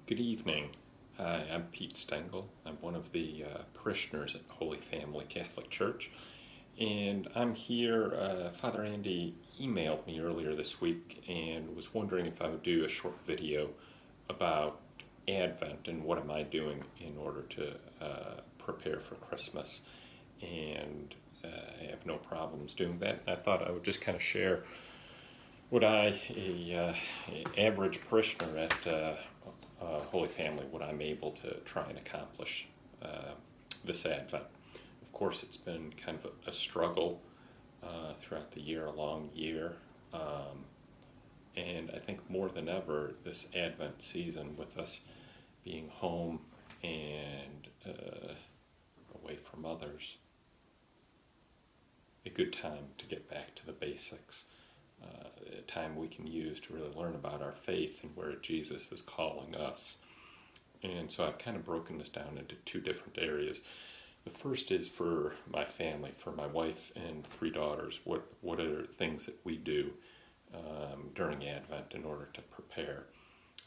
Good evening. Hi, I'm Pete Stengel. I'm one of the parishioners at Holy Family Catholic Church, and I'm here. Father Andy emailed me earlier this week and was wondering if I would do a short video about Advent and what am I doing in order to prepare for Christmas. And I have no problems doing that. I thought I would just kind of share what a average parishioner at Holy Family, what I'm able to try and accomplish this Advent. Of course, it's been kind of a struggle throughout the year, a long year. And I think more than ever, this Advent season, with us being home and away from others, a good time to get back to the basics. A time we can use to really learn about our faith and where Jesus is calling us. And so I've kind of broken this down into two different areas. The first is for my family, for my wife and three daughters. What are things that we do during Advent in order to prepare?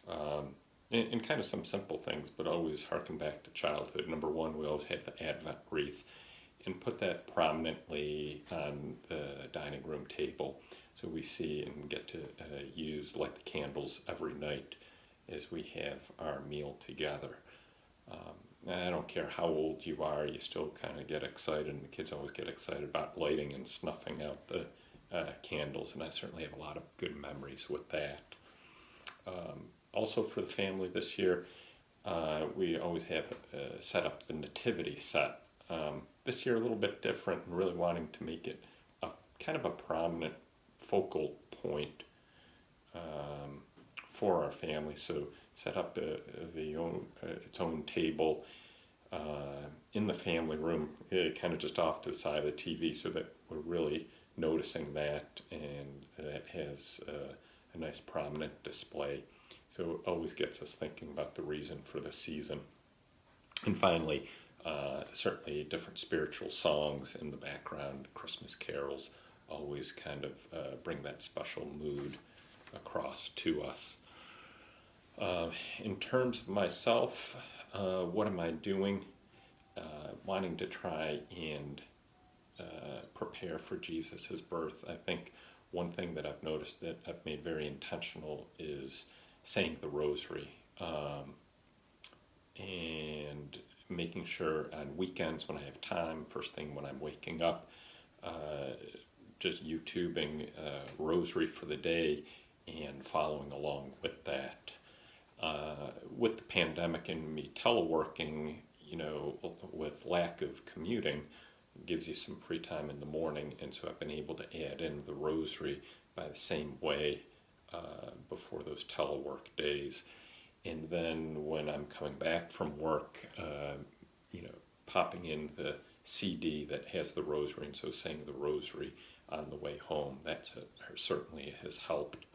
And kind of some simple things, but always harken back to childhood. Number one, we always have the Advent wreath and put that prominently on the dining room table. So we see and get to light the candles every night as we have our meal together. I don't care how old you are, you still kind of get excited, and the kids always get excited about lighting and snuffing out the candles, and I certainly have a lot of good memories with that. Also for the family this year, we always have set up the nativity set. This year a little bit different, and really wanting to make it a kind of a prominent focal point for our family. So set up its own table in the family room, kind of just off to the side of the TV, so that we're really noticing that, and that has a nice prominent display. So it always gets us thinking about the reason for the season. And finally, certainly different spiritual songs in the background, Christmas carols, always kind of bring that special mood across to us. In terms of myself, what am I doing? Wanting to try and prepare for Jesus' birth. I think one thing that I've noticed that I've made very intentional is saying the rosary, and making sure on weekends when I have time, first thing when I'm waking up, just YouTubing rosary for the day and following along with that. With the pandemic and me teleworking, with lack of commuting, it gives you some free time in the morning, and so I've been able to add in the rosary by the same way before those telework days. And then when I'm coming back from work, popping in the CD that has the rosary, and so saying the rosary on the way home, that certainly has helped.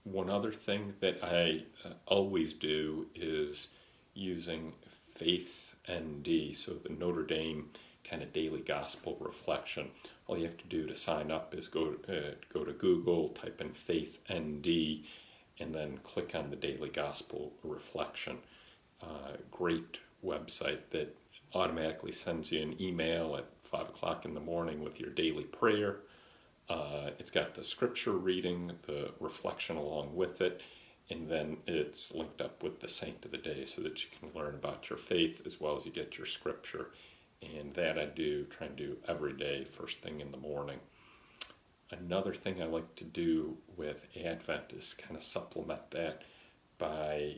One other thing that I always do is using Faith ND, so the Notre Dame kind of daily gospel reflection. All you have to do to sign up is go to Google, type in Faith ND, and then click on the daily gospel reflection. Great website that automatically sends you an email at 5 o'clock in the morning with your daily prayer. It's got the scripture reading, the reflection along with it, and then it's linked up with the saint of the day so that you can learn about your faith as well as you get your scripture. And that I try and do every day, first thing in the morning. Another thing I like to do with Advent is kind of supplement that by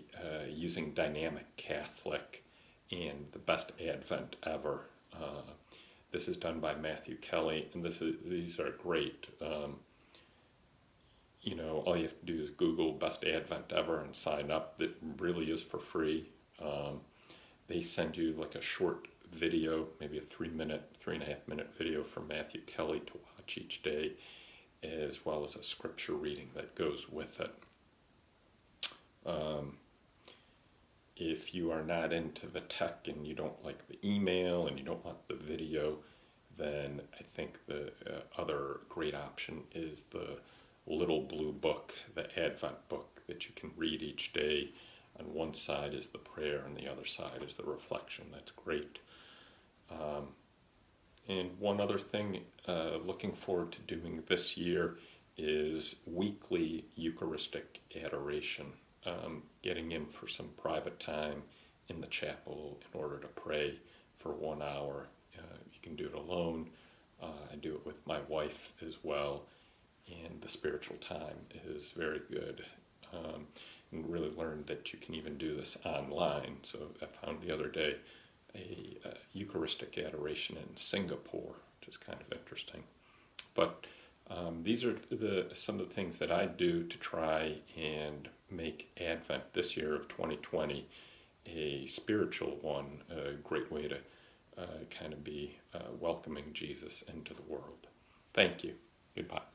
using Dynamic Catholic and the Best Advent Ever. This is done by Matthew Kelly, and these are great. All you have to do is Google Best Advent Ever and sign up. That really is for free. They send you like a short video, maybe a 3.5 minute video from Matthew Kelly to watch each day, as well as a scripture reading that goes with it. If you are not into the tech and you don't like the email and you don't want the video, then I think the other great option is the little blue book, the Advent book, that you can read each day. On one side is the prayer, and the other side is the reflection. That's great. And one other thing, looking forward to doing this year is weekly Eucharistic adoration, getting in for some private time in the chapel in order to pray for 1 hour. You can do it alone. I do it with my wife as well, and the spiritual time is very good. And really learned that you can even do this online. So I found the other day a Eucharistic adoration in Singapore, which is kind of interesting. But these are some of the things that I do to try and make Advent this year of 2020 a spiritual one, a great way to kind of be welcoming Jesus into the world. Thank you. Goodbye.